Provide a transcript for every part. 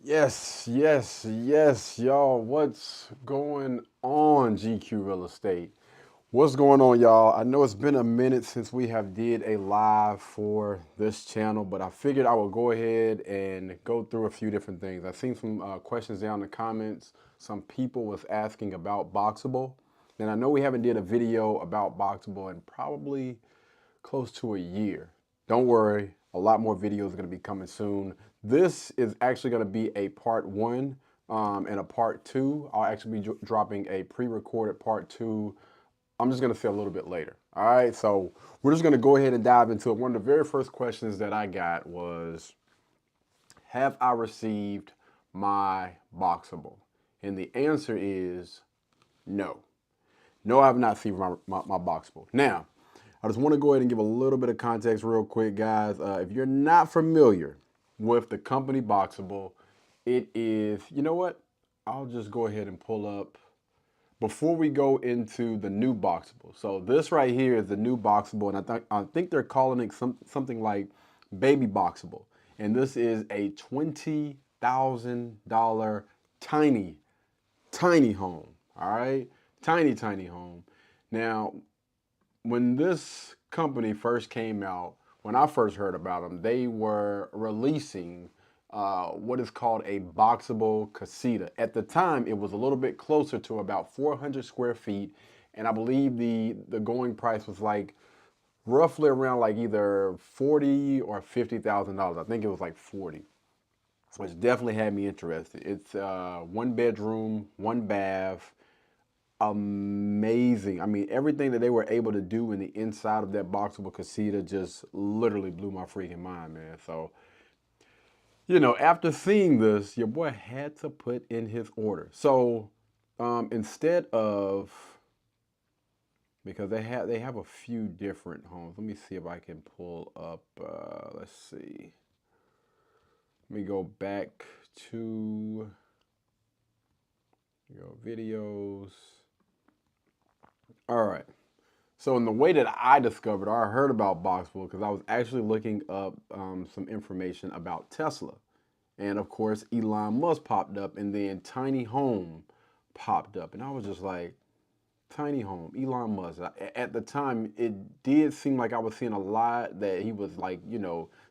Yes, y'all. What's going on, GQ Real Estate? What's going on, y'all? I know it's been a minute since we have did a live for this channel, but I figured I would go ahead and go through a few different things. I've seen some questions down in the comments. Some people was asking about Boxabl, and I know we haven't did a video about Boxabl in probably close to a year. Don't worry, a lot more videos are going to be coming soon. This is actually going to be a part one and a part two. I'll actually be dropping a pre-recorded part two. I'm just going to say a little bit later. All right, so we're just going to go ahead and dive into it. One of the very first questions that I got was, have I received my Boxabl? And the answer is no. No, I have not received my Boxabl. Now, I just want to go ahead and give a little bit of context real quick, guys. If you're not familiar with the company Boxabl, it is, you know what? I'll just go ahead and pull up before we go into the new Boxabl. So this right here is the new Boxabl, and I think they're calling it something like Baby Boxabl. And this is a $20,000 tiny, tiny home. All right, tiny home. Now, when this company first came out, when I first heard about them, they were releasing what is called a Boxabl casita. At the time, it was a little bit closer to about 400 square feet, and I believe the going price was like roughly around like either 40 or $50,000. I think it was like 40, which definitely had me interested. It's one bedroom, one bath, amazing. I mean, everything that they were able to do in the inside of that Boxable casita just literally blew my freaking mind, man. So, after seeing this, your boy had to put in his order. So, instead of, because they have a few different homes. Let me see if I can pull up. Let's see. Let me go back to videos. All right. So in the way that I discovered or I heard about Boxful, because I was actually looking up some information about Tesla. And of course, Elon Musk popped up and then Tiny Home popped up. And I was just like, Tiny Home, Elon Musk. At the time, it did seem like I was seeing a lot that he was like,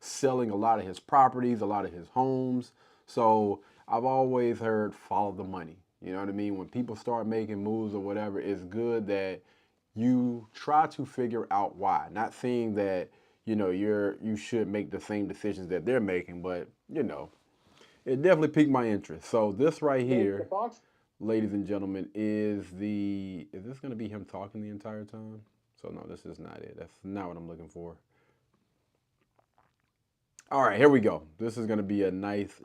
selling a lot of his properties, a lot of his homes. So I've always heard follow the money. You know what I mean? When people start making moves or whatever, it's good that you try to figure out why. Not saying that, you should make the same decisions that they're making, but it definitely piqued my interest. So this right here, ladies and gentlemen, is this gonna be him talking the entire time? So no, this is not it. That's not what I'm looking for. All right, here we go. This is gonna be a nice.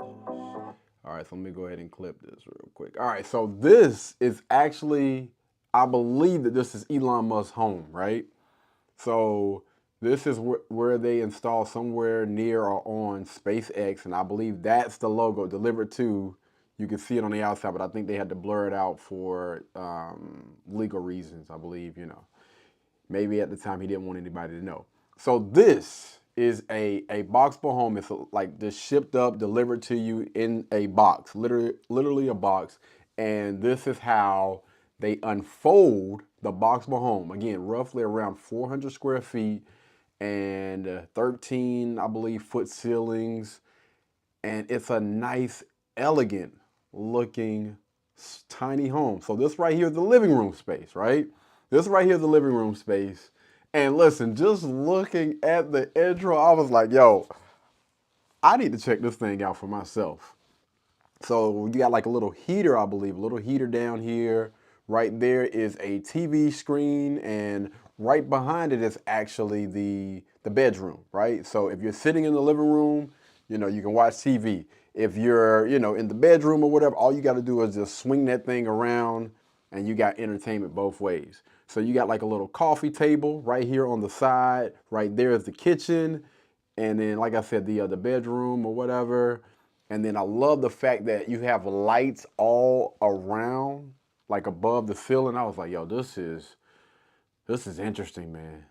All right, so let me go ahead and clip this real quick. All right, so this is actually, I believe that this is Elon Musk's home, right? So this is where they install somewhere near or on SpaceX, and I believe that's the logo delivered to. You can see it on the outside, but I think they had to blur it out for legal reasons. I believe, maybe at the time he didn't want anybody to know. So this is a Boxable home. It's like just shipped up, delivered to you in a box, literally a box. And this is how they unfold the Boxable home. Again, roughly around 400 square feet and 13, I believe, foot ceilings. And it's a nice, elegant looking tiny home. So this right here is the living room space, right? This right here is the living room space. And listen, just looking at the intro, I was like, yo, I need to check this thing out for myself. So you got like a little heater, I believe, a little heater down here. Right there is a TV screen, and right behind it is actually the bedroom, right? So if you're sitting in the living room, you can watch TV. If you're, in the bedroom or whatever, all you got to do is just swing that thing around and you got entertainment both ways. So you got like a little coffee table right here on the side. Right there is the kitchen. And then, like I said, the bedroom or whatever. And then I love the fact that you have lights all around, like above the ceiling. I was like, yo, this is interesting, man.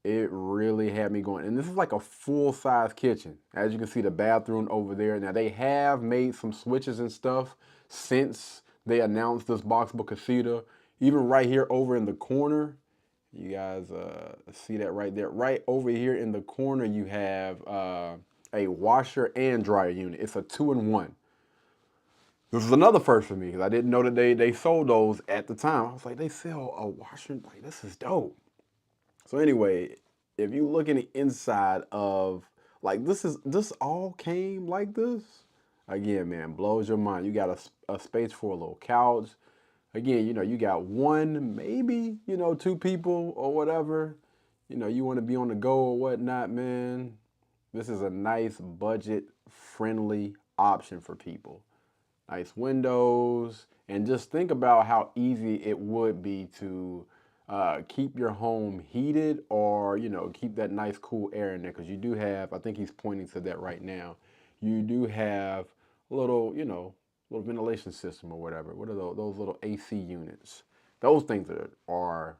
It really had me going. And this is like a full-size kitchen. As you can see, the bathroom over there. Now, they have made some switches and stuff since they announced this Boxabl Casita. Even right here over in the corner, you guys see that right there? Right over here in the corner, you have a washer and dryer unit. It's a 2-in-1. This is another first for me because I didn't know that they sold those at the time. I was like, they sell a washer? Like, this is dope. So anyway, if you look in the inside of, like, this all came like this. Again, man, blows your mind. You got a space for a little couch. Again, you got one, maybe, two people or whatever. You want to be on the go or whatnot, man. This is a nice budget friendly option for people. Nice windows, and just think about how easy it would be to keep your home heated, or keep that nice cool air in there, because you do have, I think he's pointing to that right now, you do have a little little ventilation system or whatever. What are those little AC units? Those things are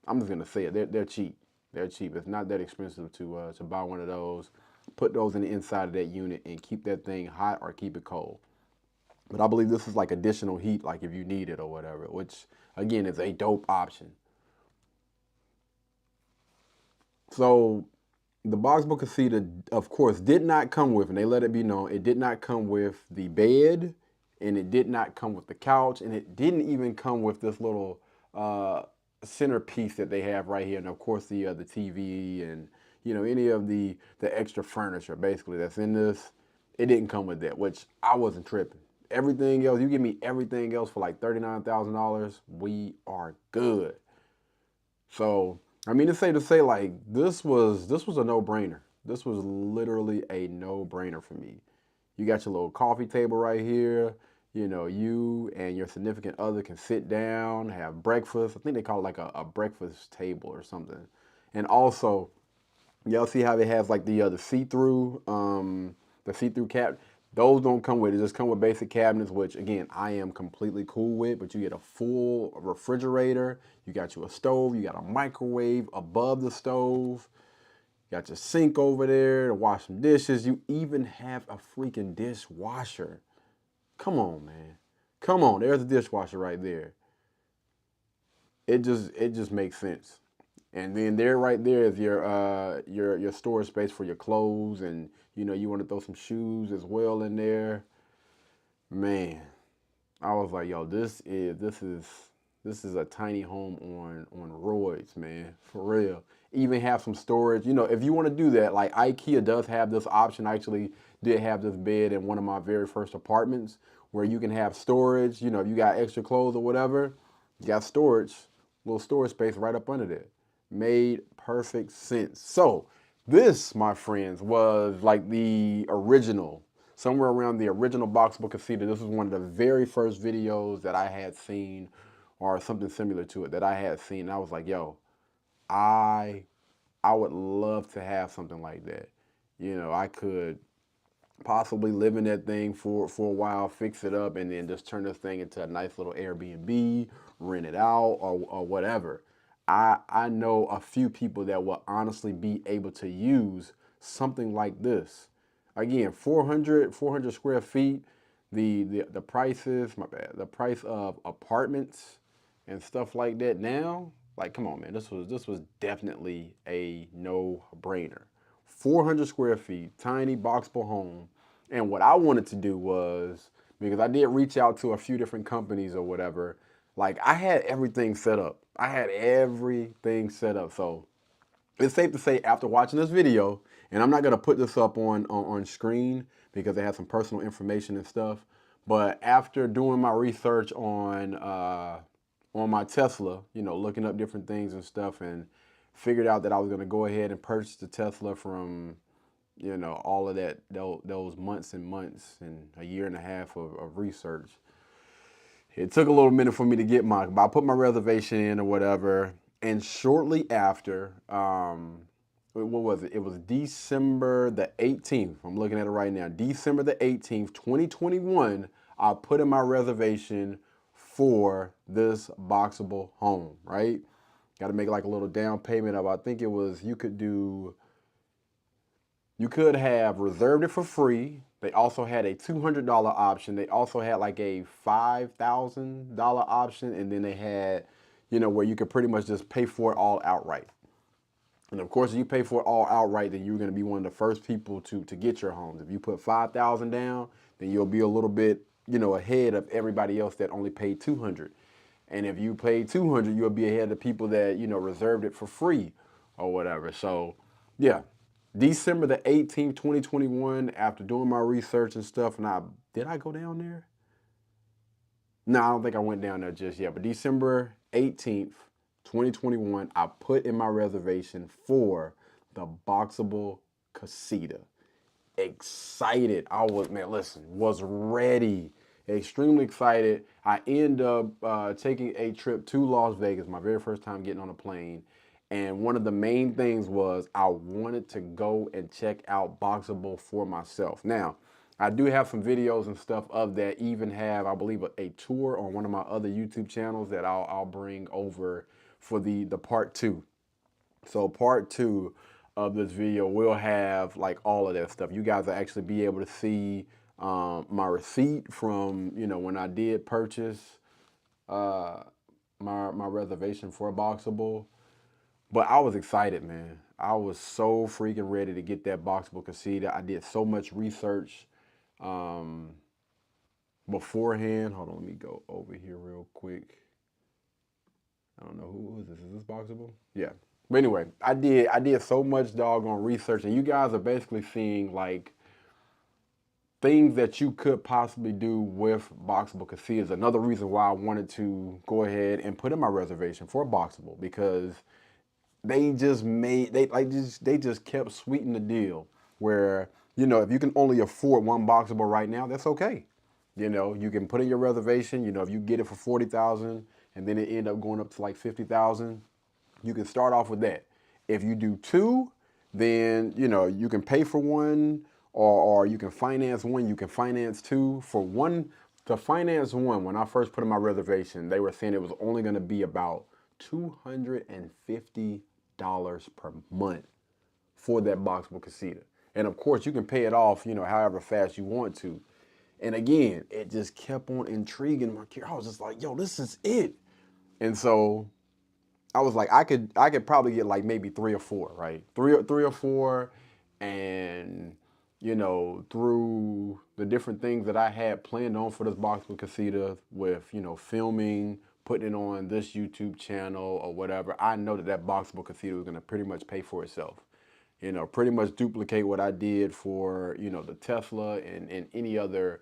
I'm just gonna say it, they're cheap. They're cheap. It's not that expensive to buy one of those, put those in the inside of that unit, and keep that thing hot or keep it cold. But I believe this is like additional heat, like if you need it or whatever, which again is a dope option. So the Boxabl Casita, of course, did not come with, and they let it be known, it did not come with the bed, and it did not come with the couch, and it didn't even come with this little centerpiece that they have right here, and of course the TV and any of the extra furniture basically that's in this. It didn't come with that, which I wasn't tripping. Everything else, you give me everything else for like $39,000, we are good. So I mean, it's safe to say, like, this was a no-brainer. This was literally a no-brainer for me. You got your little coffee table right here. You and your significant other can sit down, have breakfast. I think they call it like a breakfast table or something. And also, y'all see how it has like the see-through cap. Those don't come with it. Just come with basic cabinets, which again I am completely cool with. But you get a full refrigerator. You got you a stove. You got a microwave above the stove. You got your sink over there to wash some dishes. You even have a freaking dishwasher. Come on, man. Come on. There's a dishwasher right there. It just makes sense. And then right there is your storage space for your clothes, and you want to throw some shoes as well in there. Man, I was like, yo, this is a tiny home on roids, man, for real. Even have some storage. If you want to do that, like IKEA does have this option. I actually did have this bed in one of my very first apartments where you can have storage. If you got extra clothes or whatever, you got storage, little storage space right up under there. Made perfect sense. So this, my friends, was like the original, somewhere around the original Boxabl Casita. This was one of the very first videos that I had seen, or something similar to it that I had seen. And I was like, yo, I would love to have something like that. I could possibly live in that thing for a while, fix it up, and then just turn this thing into a nice little Airbnb, rent it out, or whatever. I know a few people that will honestly be able to use something like this. Again, 400 square feet. The prices, my bad. The price of apartments and stuff like that now, like, come on, man. This was definitely a no-brainer. 400 square feet, tiny Boxabl home. And what I wanted to do was, because I did reach out to a few different companies or whatever, like, I had everything set up. I had everything set up. So it's safe to say, after watching this video, and I'm not gonna put this up on screen because it has some personal information and stuff, but after doing my research on my Tesla, looking up different things and stuff, and figured out that I was gonna go ahead and purchase the Tesla from all of that, those months and months and a year and a half of research. It took a little minute for me to get but I put my reservation in or whatever. And shortly after, what was it? It was December the 18th. I'm looking at it right now. December the 18th, 2021, I put in my reservation for this Boxabl home, right? Got to make like a little down payment of, I think it was, you could have reserved it for free. They also had a $200 option. They also had like a $5,000 option. And then they had, where you could pretty much just pay for it all outright. And of course, if you pay for it all outright, then you're going to be one of the first people to get your homes. If you put 5,000 down, then you'll be a little bit, ahead of everybody else that only paid 200. And if you paid 200, you'll be ahead of people that, reserved it for free or whatever. So, yeah, December the 18th, 2021, after doing my research and stuff, and did I go down there? No, I don't think I went down there just yet. But December 18th, 2021, I put in my reservation for the Boxabl Casita. Excited. I was, man, listen, was ready. Extremely excited. I end up taking a trip to Las Vegas, my very first time getting on a plane. And one of the main things was I wanted to go and check out Boxabl for myself. Now, I do have some videos and stuff of that. Even have, I believe, a tour on one of my other YouTube channels that I'll bring over for the part 2. So part 2 of this video will have like all of that stuff. You guys will actually be able to see my receipt from, when I did purchase my reservation for Boxabl. But I was excited, man. I was so freaking ready to get that Boxabl Casita. I did so much research beforehand. Hold on, let me go over here real quick. I don't know who is this. Is this Boxabl? Yeah. But anyway, I did so much doggone research, and you guys are basically seeing like things that you could possibly do with Boxabl Casita. Is another reason why I wanted to go ahead and put in my reservation for Boxabl, because they just kept sweetening the deal where, if you can only afford one Boxabl right now, that's okay. You can put in your reservation, if you get it for 40,000 and then it end up going up to like 50,000, you can start off with that. If you do 2, then, you can pay for one, or you can finance one, you can finance 2. For one, to finance one, when I first put in my reservation, they were saying it was only going to be about $250 per month for that Boxabl Casita. And of course, you can pay it off, however fast you want to. And again, it just kept on intriguing my kid. I was just like, yo, this is it. And so I was like, I could probably get like maybe 3 or 4, right? Three or 4, and through the different things that I had planned on for this Boxabl Casita with, filming, putting it on this YouTube channel or whatever, I know that Boxabl Casita was going to pretty much pay for itself. Pretty much duplicate what I did for, the Tesla and any other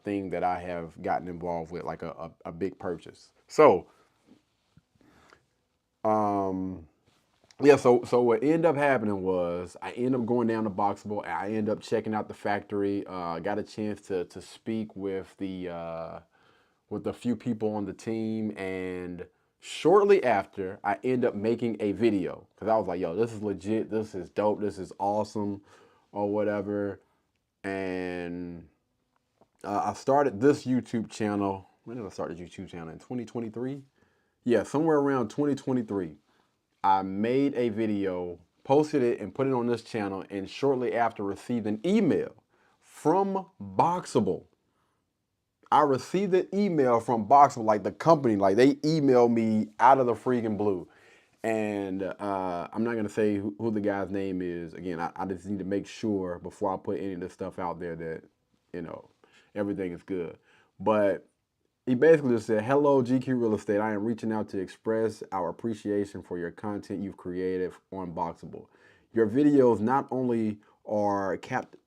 thing that I have gotten involved with, like a big purchase. So, yeah, so what ended up happening was I ended up going down to Boxabl, and I ended up checking out the factory. Got a chance to speak with a few people on the team, and shortly after, I ended up making a video because I was like, yo, this is legit, this is dope, this is awesome, or whatever. And I started this YouTube channel. When did I start the YouTube channel? In 2023? Yeah, somewhere around 2023. I made a video, posted it, and put it on this channel, and shortly after received an email from Boxabl. I received an email from Boxabl, like the company, like they emailed me out of the freaking blue. And I'm not going to say who the guy's name is. Again, I just need to make sure before I put any of this stuff out there that, everything is good. But he basically just said, hello, GQ Real Estate. I am reaching out to express our appreciation for your content you've created on Boxabl. Your videos not only are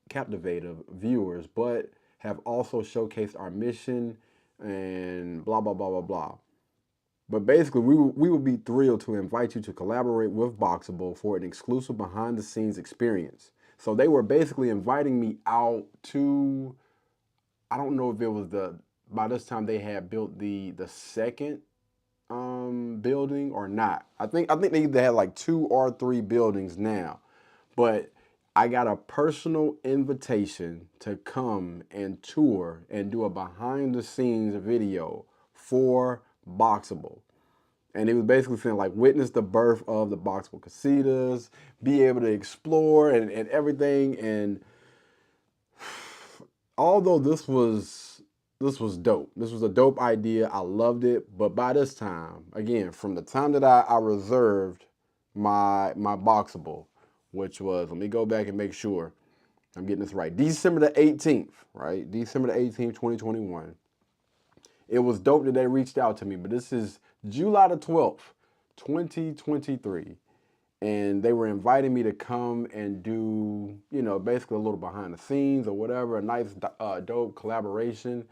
captivative viewers, but have also showcased our mission and blah, blah, blah, blah, blah. But basically, we would be thrilled to invite you to collaborate with Boxabl for an exclusive behind-the-scenes experience. So they were basically inviting me out to, I don't know if it was by this time they had built the second building or not. I think they either had like 2 or 3 buildings now. But I got a personal invitation to come and tour and do a behind the scenes video for Boxabl. And he was basically saying like witness the birth of the Boxable casitas, be able to explore and everything. And although this was dope. This was a dope idea. I loved it. But by this time, again, from the time that I reserved my Boxable, which was, let me go back and make sure I'm getting this right. December the 18th, right? December the 18th, 2021. It was dope that they reached out to me, but this is July the 12th, 2023. And they were inviting me to come and do, basically a little behind the scenes or whatever, a nice, dope collaboration.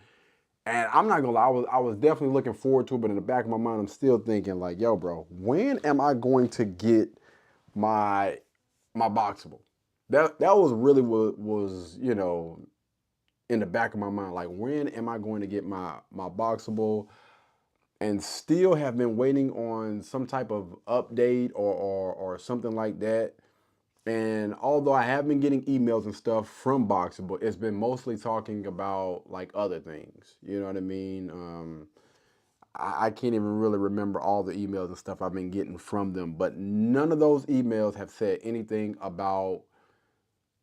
And I'm not gonna lie, I was definitely looking forward to it, but in the back of my mind, I'm still thinking like, yo, bro, when am I going to get my Boxable? That was really what was, in the back of my mind. Like, when am I going to get my Boxable? And still have been waiting on some type of update or something like that. And although I have been getting emails and stuff from Boxable, it's been mostly talking about like other things. You know what I mean? I can't even really remember all the emails and stuff I've been getting from them, but none of those emails have said anything about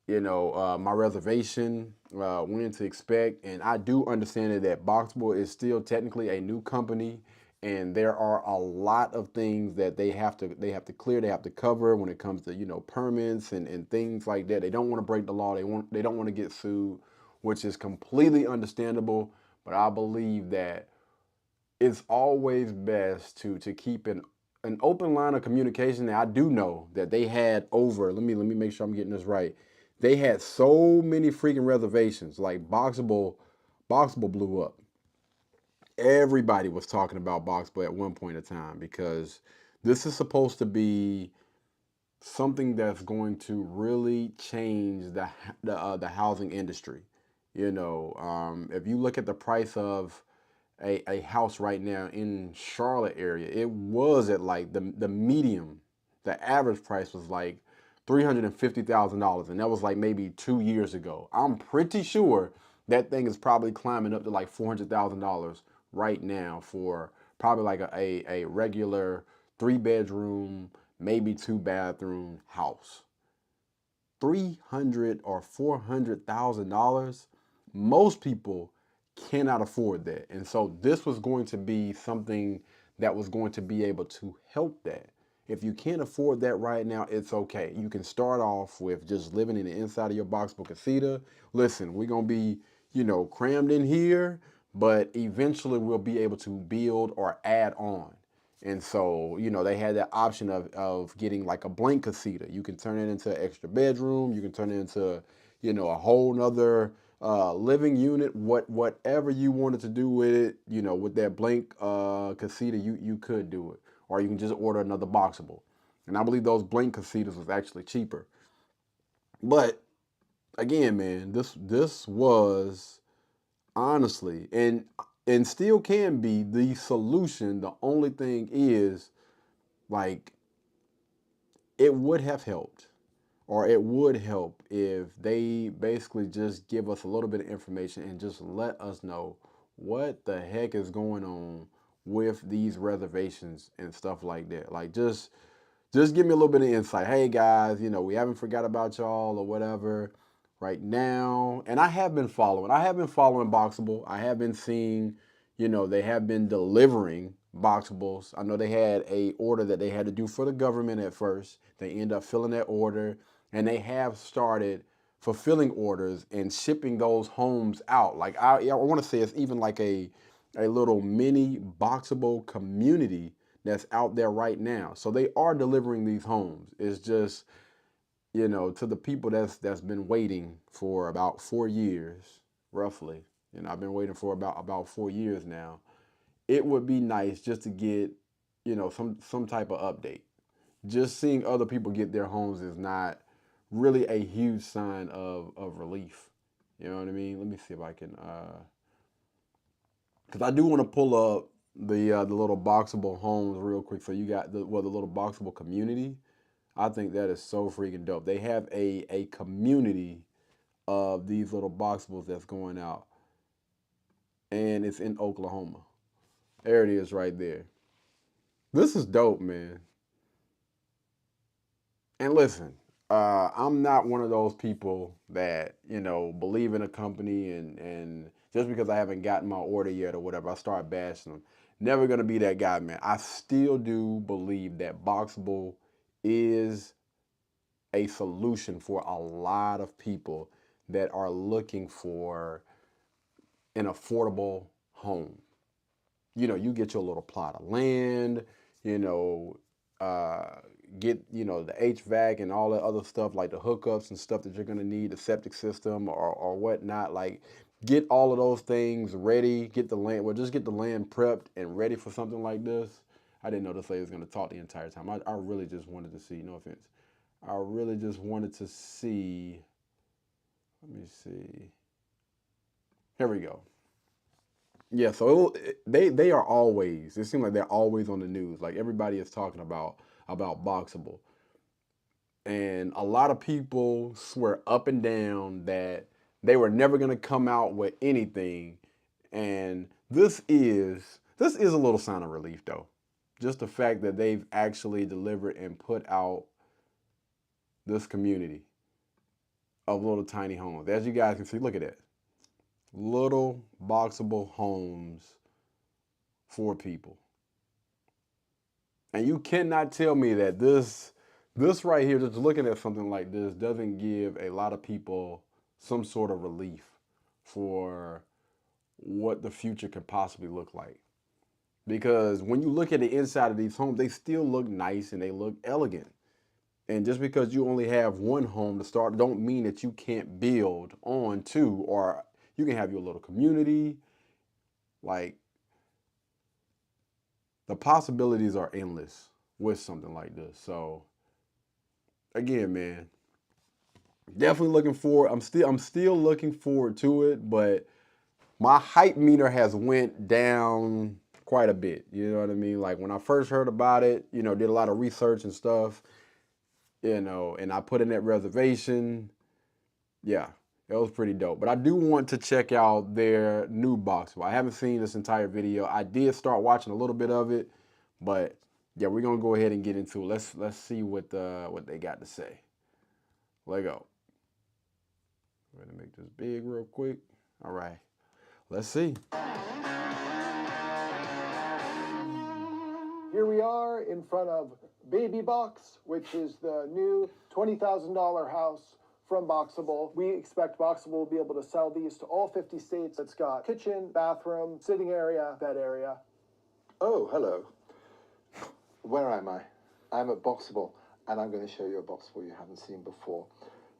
my reservation, when to expect. And I do understand that Boxable is still technically a new company, and there are a lot of things that they have to clear, they have to cover when it comes to permits and things like that. They don't want to break the law. They don't want to get sued, which is completely understandable. But I believe that it's always best to keep an open line of communication. That I do know that they had over. Let me make sure I'm getting this right. They had so many freaking reservations. Like Boxable blew up. Everybody was talking about Boxable at one point in time because this is supposed to be something that's going to really change the housing industry. If you look at the price of a house right now in Charlotte area, it was at like the medium, the average price was like $350,000, and that was like maybe 2 years ago. I'm pretty sure that thing is probably climbing up to like $400,000 right now for probably like a regular 3 bedroom, maybe 2 bathroom house. 300 or $400,000. Most people cannot afford that. And so this was going to be something that was going to be able to help that. If you can't afford that right now, it's okay. You can start off with just living in the inside of your Boxable casita. Listen, we're going to be, crammed in here, but eventually we'll be able to build or add on. And so, they had that option of getting like a blank casita. You can turn it into an extra bedroom. You can turn it into, a whole nother living unit. Whatever you wanted to do with it, with that blank casita, you could do it. Or you can just order another Boxable. And I believe those blank casitas was actually cheaper. But again, man, this was honestly and still can be the solution. The only thing is, like, it would have helped, or it would help if they basically just give us a little bit of information and just let us know what the heck is going on with these reservations and stuff like that. Like, just give me a little bit of insight. Hey guys, we haven't forgot about y'all or whatever right now. And I have been following Boxable. I have been seeing, they have been delivering Boxables. I know they had a order that they had to do for the government at first. They end up filling that order, and they have started fulfilling orders and shipping those homes out. Like, I want to say it's even like a little mini Boxable community that's out there right now. So they are delivering these homes. It's just, to the people that's been waiting for about 4 years, roughly. I've been waiting for about 4 years now. It would be nice just to get, some type of update. Just seeing other people get their homes is not really a huge sign of relief. You know what I mean? Let me see if I can, because I do want to pull up the little Boxable homes real quick. So you got the little Boxable community. I think that is so freaking dope. They have a community of these little Boxables that's going out, and it's in Oklahoma. There it is right there. This is dope, man. And listen, I'm not one of those people that, believe in a company and just because I haven't gotten my order yet or whatever, I start bashing them. Never gonna be that guy, man. I still do believe that Boxable is a solution for a lot of people that are looking for an affordable home. You get your little plot of land, you know, uh, get, the HVAC and all the other stuff like the hookups and stuff that you're going to need, the septic system or whatnot. Like, get all of those things ready, get the land, well, just get the land prepped and ready for something like this. I didn't know this lady was going to talk the entire time. I really just wanted to see, no offense. I really just wanted to see, let me see. Here we go. Yeah, so they are always. It seems like they're always on the news. Like everybody is talking about Boxable, and a lot of people swear up and down that they were never gonna come out with anything. And this is a little sign of relief though. Just the fact that they've actually delivered and put out this community of little tiny homes. As you guys can see, look at that. Little Boxable homes for people. And you cannot tell me that this right here, just looking at something like this, doesn't give a lot of people some sort of relief for what the future could possibly look like. Because when you look at the inside of these homes, they still look nice and they look elegant. And just because you only have one home to start, don't mean that you can't build on two, or you can have your little community. Like, the possibilities are endless with something like this. So again, man, definitely looking forward. I'm still looking forward to it, but my hype meter has went down quite a bit. You know what I mean? Like when I first heard about it, did a lot of research and stuff, and I put in that reservation. Yeah, it was pretty dope. But I do want to check out their new box. Well, I haven't seen this entire video. I did start watching a little bit of it, but yeah, we're gonna go ahead and get into it. Let's see what they got to say. Let go. I'm gonna make this big real quick. All right, let's see. Here we are in front of Baby Box, which is the new $20,000 house from Boxabl. We expect Boxabl will be able to sell these to all 50 states. It's got kitchen, bathroom, sitting area, bed area. Oh, hello. Where am I? I'm at Boxabl, and I'm going to show you a Boxabl you haven't seen before.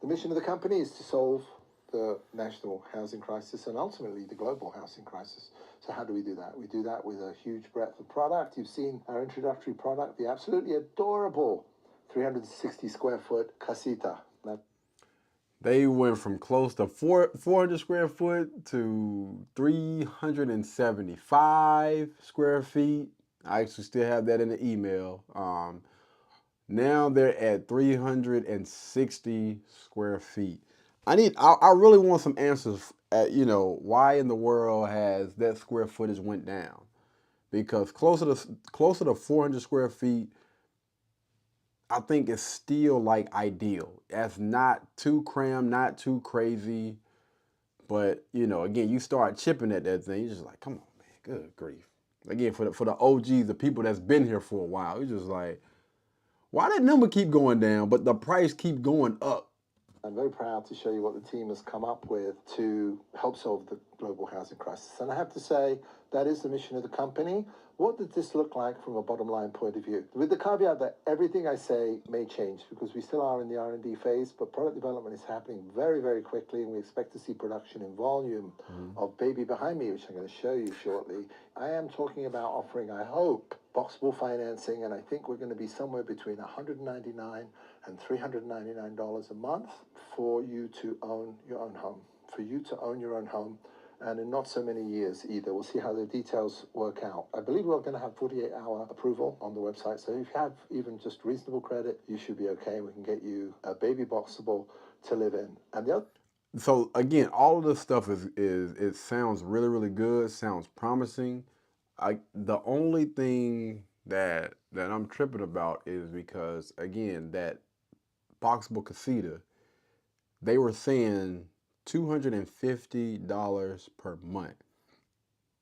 The mission of the company is to solve the national housing crisis and ultimately the global housing crisis. So how do we do that? We do that with a huge breadth of product. You've seen our introductory product, the absolutely adorable 360 square foot casita. Now, They went from close to 400 square foot to 375 square feet. I actually still have that in the email. Now they're at 360 square feet. I really want some answers at, why in the world has that square footage went down? Because closer to 400 square feet, I think it's still like ideal. That's not too crammed, not too crazy. But again, you start chipping at that thing, you're just like, come on, man, good grief. Again, for the OGs, the people that's been here for a while, you're just like, why that number keep going down, but the price keep going up? I'm very proud to show you what the team has come up with to help solve the global housing crisis. And I have to say, that is the mission of the company. What does this look like from a bottom line point of view? With the caveat that everything I say may change because we still are in the R&D phase, but product development is happening very, very quickly, and we expect to see production in volume of Baby behind me, which I'm going to show you shortly. I am talking about offering, I hope, Boxable financing, and I think we're going to be somewhere between $199 and $399 a month for you to own your own home. For you to own your own home, and in not so many years either. We'll see how the details work out. I believe we're going to have 48-hour approval on the website, so if you have even just reasonable credit, you should be okay. We can get you a Baby Boxable to live in. And the other So again, all of this stuff is it sounds really, really good, sounds promising. The only thing that I'm tripping about is because again that Boxable Casita, they were saying $250 per month.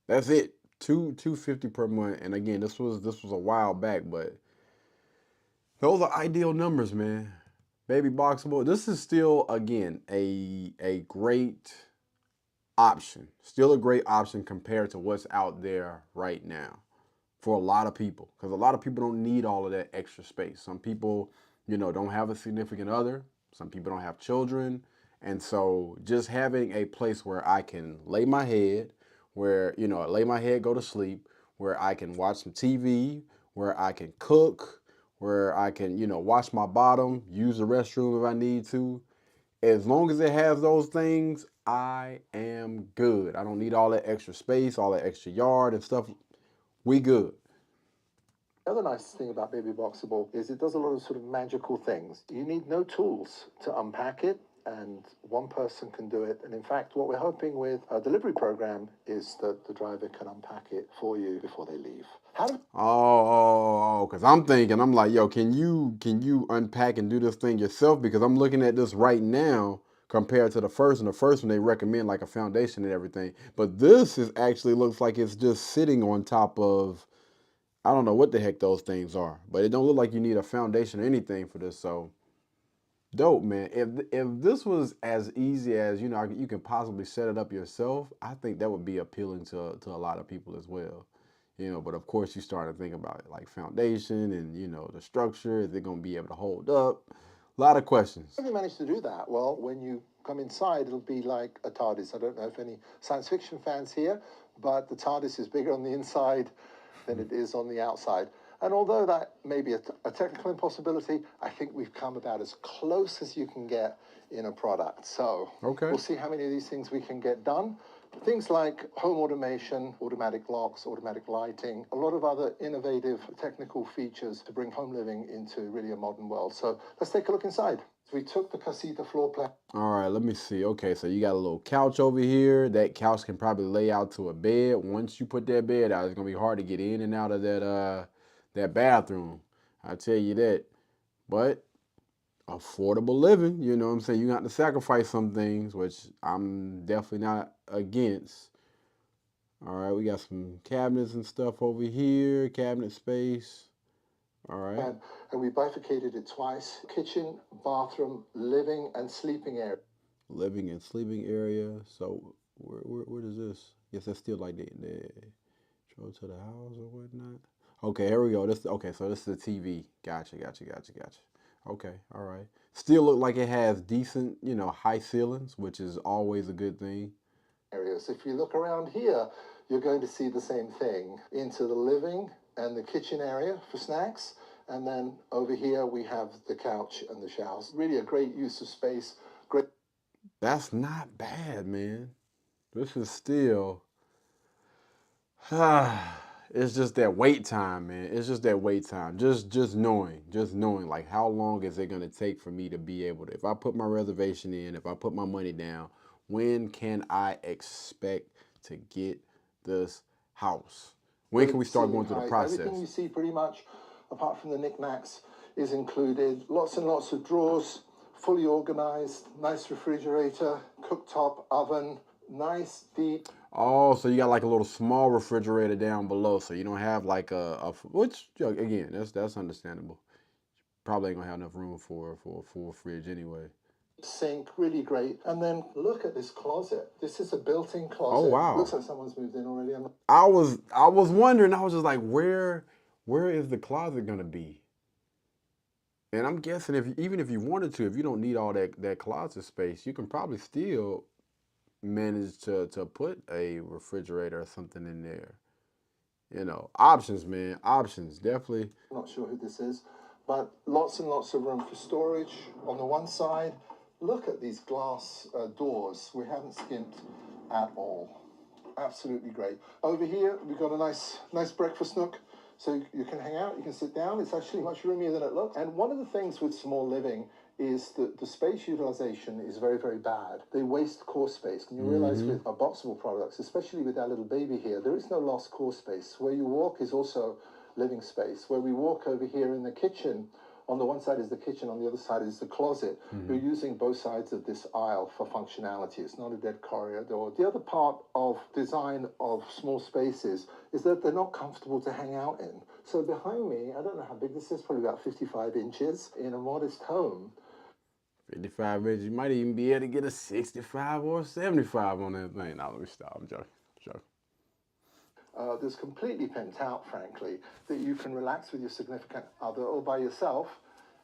That's it. $250 per month. And again, this was a while back, but those are ideal numbers, man. Baby Boxable. This is still again a great option. Still a great option compared to what's out there right now for a lot of people. Because a lot of people don't need all of that extra space. Some people, don't have a significant other. Some people don't have children. And so just having a place where I can lay my head, where, lay my head, go to sleep, where I can watch some TV, where I can cook, where I can, wash my bottom, use the restroom if I need to. As long as it has those things, I am good. I don't need all that extra space, all that extra yard and stuff. We good. The other nice thing about Baby Boxable is it does a lot of sort of magical things. You need no tools to unpack it, and one person can do it. And in fact, what we're hoping with our delivery program is that the driver can unpack it for you before they leave. Because I'm like, yo, can you unpack and do this thing yourself? Because I'm looking at this right now compared to the first one. The first one they recommend like a foundation and everything, but this is actually looks like it's just sitting on top of, I don't know what the heck those things are, but it don't look like you need a foundation or anything for this. So dope, man. If this was as easy as you can possibly set it up yourself, I think that would be appealing to a lot of people as well. But of course you start to think about it like foundation and the structure. Is it going to be able to hold up? A lot of questions. How have you managed to do that? Well, when you come inside, it'll be like a TARDIS. I don't know if any science fiction fans here, but the TARDIS is bigger on the inside than it is on the outside. And although that may be a technical impossibility, I think we've come about as close as you can get in a product. So Okay. we'll see how many of these things we can get done. Things like home automation, automatic locks, automatic lighting, a lot of other innovative technical features to bring home living into really a modern world. So let's take a look inside. We took the Casita floor plan. All right, let me see. Okay, so you got a little couch over here. That couch can probably lay out to a bed. Once you put that bed out, it's gonna be hard to get in and out of that bathroom. I tell you that. But affordable living, you know what I'm saying? You got to sacrifice some things, which I'm definitely not against. All right, we got some cabinets and stuff over here, cabinet space. All right. And we bifurcated it twice: kitchen, bathroom, living, and sleeping area. Living and sleeping area. So where does this? Yes, that's still like the intro to the house or whatnot. Okay, here we go. So this is the TV. Gotcha. Okay, all right. Still look like it has decent, high ceilings, which is always a good thing. Areas. If you look around here, you're going to see the same thing. Into the living and the kitchen area for snacks. And then over here, we have the couch and the showers. Really a great use of space. Great. That's not bad, man. This is still, it's just that wait time, man. It's just that wait time. Just knowing like how long is it gonna take for me to be able to, if I put my reservation in, if I put my money down, when can I expect to get this house? When can we start going through the process? Everything you see pretty much, apart from the knickknacks, is included. Lots and lots of drawers, fully organized, nice refrigerator, cooktop, oven, nice deep. Oh, so you got like a little small refrigerator down below, so you don't have like which again, that's understandable. Probably ain't gonna have enough room for a full fridge anyway. Sink, really great. And then look at this closet. This is a built-in closet. Oh wow! Looks like someone's moved in already. I was wondering. I was just like, where is the closet gonna be? And I'm guessing even if you wanted to, if you don't need all that closet space, you can probably still manage to put a refrigerator or something in there. Options, man. Options, definitely. I'm not sure who this is, but lots and lots of room for storage on the one side. Look at these glass doors. We haven't skimped at all. Absolutely great. Over here, we've got a nice breakfast nook. So you can hang out, you can sit down. It's actually much roomier than it looks. And one of the things with small living is that the space utilization is very, very bad. They waste core space. And you realize with our Boxabl products, especially with our little baby here, there is no lost core space. Where you walk is also living space. Where we walk over here in the kitchen, on the one side is the kitchen, on the other side is the closet. We're using both sides of this aisle for functionality. It's not a dead corridor. The other part of design of small spaces is that they're not comfortable to hang out in. So behind me, I don't know how big this is, probably about 55 inches in a modest home. 55 inches, you might even be able to get a 65 or a 75 on that thing. Now, let me stop. I'm joking. That's completely pent out, frankly, that you can relax with your significant other or by yourself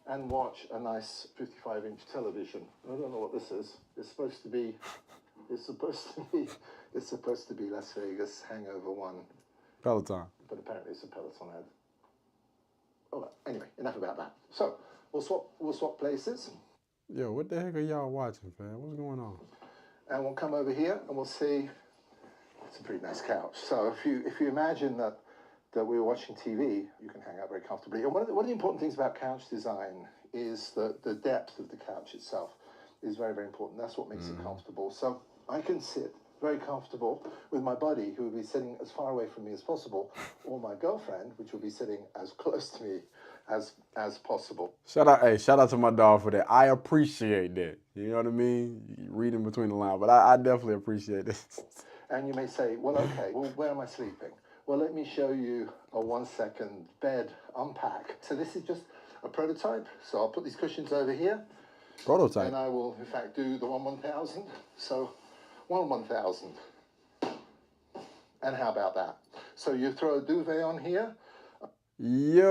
and watch a nice 55-inch television. I don't know what this is. It's supposed to be Las Vegas Hangover 1. Peloton. But apparently it's a Peloton ad. Oh, anyway, enough about that. So we'll swap places. Yo, what the heck are y'all watching, fam? What's going on? And we'll come over here and we'll see. It's a pretty nice couch. So if you imagine that we're watching TV, you can hang out very comfortably. And one of the important things about couch design is that the depth of the couch itself is very, very important. That's what makes it comfortable. So I can sit very comfortable with my buddy, who will be sitting as far away from me as possible, or my girlfriend, which will be sitting as close to me as possible. Shout out to my dog for that. I appreciate that. You know what I mean? Reading between the lines, but I definitely appreciate this. And you may say, well, okay, well, where am I sleeping? Well, let me show you a 1-second bed unpack. So this is just a prototype. So I'll put these cushions over here. Prototype. And I will, in fact, do the 1/1000. So 1/1000. And how about that? So you throw a duvet on here. Yo!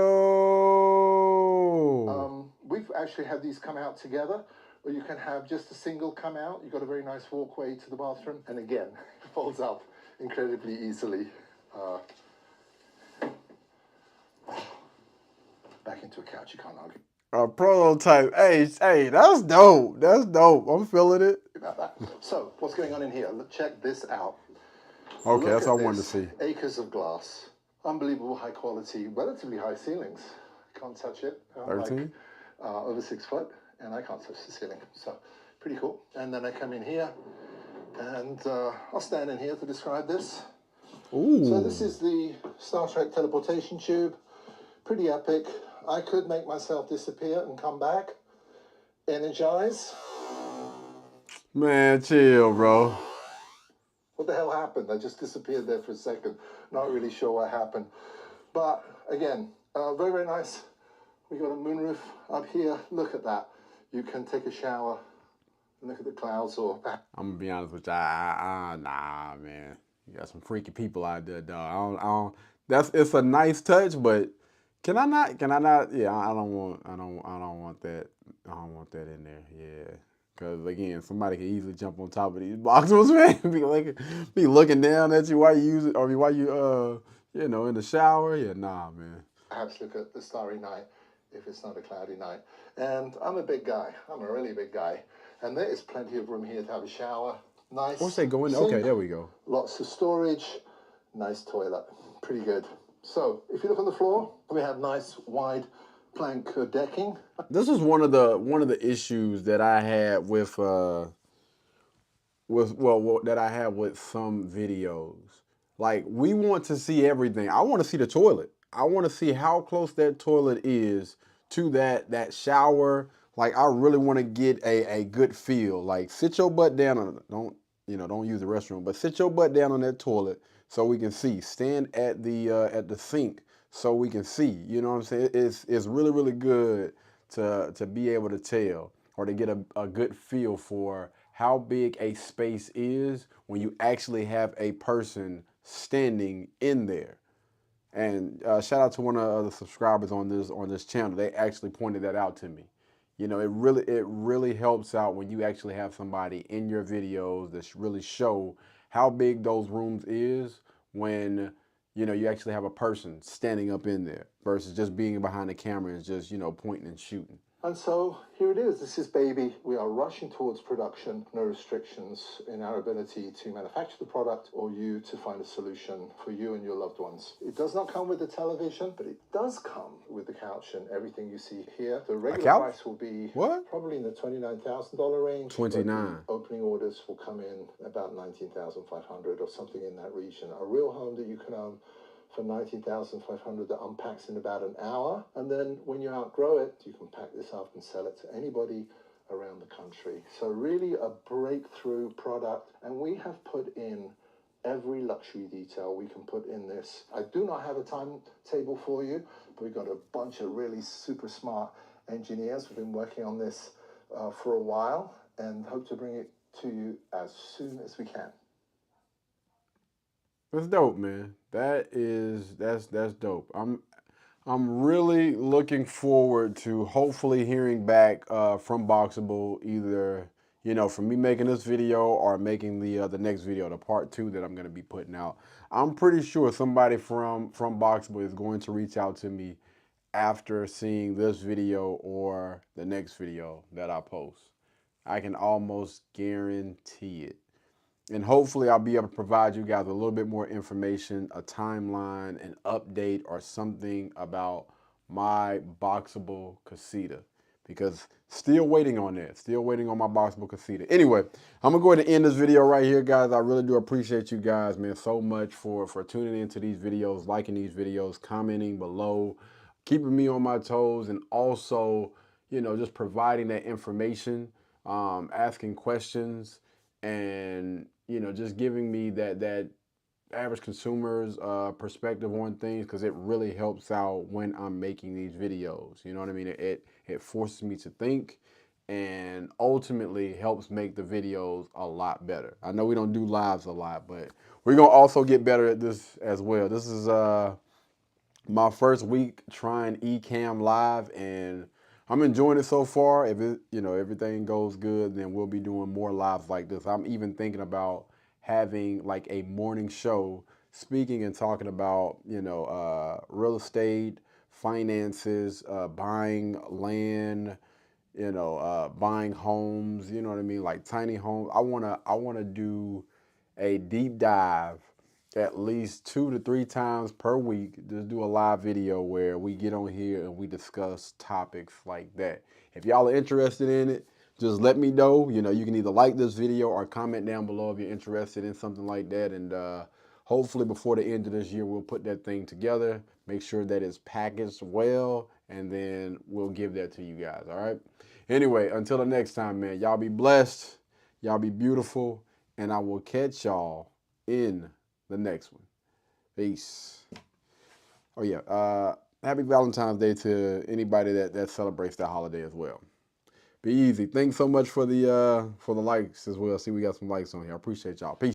We've actually had these come out together, or you can have just a single come out. You've got a very nice walkway to the bathroom. And again, it folds up incredibly easily. Back into a couch, you can't argue A prototype. Hey, that's dope. That's dope. I'm feeling it. about that. So, what's going on in here? Check this out. Okay, Look that's at what I wanted to this. see. Acres of glass. Unbelievable high quality, relatively high ceilings. Can't touch it. I'm 13? over 6 foot, and I can't touch the ceiling. So, pretty cool. And then I come in here, and I'll stand in here to describe this. Ooh. So this is the Star Trek teleportation tube. Pretty epic. I could make myself disappear and come back. Energize. Man, chill, bro. What the hell happened? I just disappeared there for a second. Not really sure what happened. But again, very, very nice. We got a moonroof up here. Look at that. You can take a shower and look at the clouds or... I'm gonna be honest with you. Nah, man. You got some freaky people out there, dog. I don't. It's a nice touch, but can I not? Yeah, I don't want that. I don't want that in there. Yeah. Because, again, somebody can easily jump on top of these boxers, man. be looking down at you while you use it, or while you, in the shower. Yeah, nah, man. Perhaps look at the starry night if it's not a cloudy night. And I'm a big guy. I'm a really big guy. And there is plenty of room here to have a shower. Nice. Once they go in, sink, okay, there we go. Lots of storage. Nice toilet. Pretty good. So, if you look on the floor, we have nice wide plank decking. This is one of the issues that I had with some videos. Like, we want to see everything. I want to see the toilet. I want to see how close that toilet is to that shower. Like, I really want to get a good feel. Like, sit your butt down on it. Don't use the restroom, but sit your butt down on that toilet so we can see. Stand at the sink so we can see. You know what I'm saying? It's really, really good to be able to tell or to get a good feel for how big a space is when you actually have a person standing in there. And shout out to one of the subscribers on this channel. They actually pointed that out to me. You know, it really helps out when you actually have somebody in your videos that really show how big those rooms is when, you actually have a person standing up in there versus just being behind the camera and just, pointing and shooting. And so here it is. This is baby. We are rushing towards production. No restrictions in our ability to manufacture the product or you to find a solution for you and your loved ones. It does not come with the television, but it does come with the couch and everything you see here. The regular price will be probably in the $29,000 range. $29,000. Opening orders will come in about $19,500 or something in that region. A real home that you can own for $19,500 that unpacks in about an hour. And then when you outgrow it, you can pack this up and sell it to anybody around the country. So really a breakthrough product. And we have put in every luxury detail we can put in this. I do not have a timetable for you, but we've got a bunch of really super smart engineers. We've been working on this for a while and hope to bring it to you as soon as we can. That's dope, man. That's dope. I'm really looking forward to hopefully hearing back from Boxabl, either from me making this video or making the next video, the part 2 that I'm gonna be putting out. I'm pretty sure somebody from Boxabl is going to reach out to me after seeing this video or the next video that I post. I can almost guarantee it. And hopefully I'll be able to provide you guys a little bit more information, a timeline, an update, or something about my Boxabl casita. Because still waiting on that. Still waiting on my Boxabl casita. Anyway, I'm going to go ahead and end this video right here, guys. I really do appreciate you guys, man, so much for tuning into these videos, liking these videos, commenting below, keeping me on my toes, and also, just providing that information, asking questions, and just giving me that average consumer's perspective on things, because it really helps out when I'm making these videos. You know what I mean? It forces me to think and ultimately helps make the videos a lot better. I know we don't do lives a lot, but we're gonna also get better at this as well. This is my first week trying Ecamm Live, and I'm enjoying it so far. If everything goes good, then we'll be doing more lives like this. I'm even thinking about having like a morning show, speaking and talking about real estate, finances, buying land, buying homes. You know what I mean, like tiny homes. I wanna do a deep dive at least 2 to 3 times per week. Just do a live video where we get on here and we discuss topics like that. If y'all are interested in it, just let me know. You can either like this video or comment down below if you're interested in something like that. And hopefully before the end of this year, we'll put that thing together, make sure that it's packaged well, and then we'll give that to you guys, all right? Anyway, until the next time, man, y'all be blessed, y'all be beautiful, and I will catch y'all in the next one. Peace. Oh yeah, happy Valentine's Day to anybody that celebrates that holiday as well. Be easy. Thanks so much for the likes as well. See, we got some likes on here. I appreciate y'all. Peace.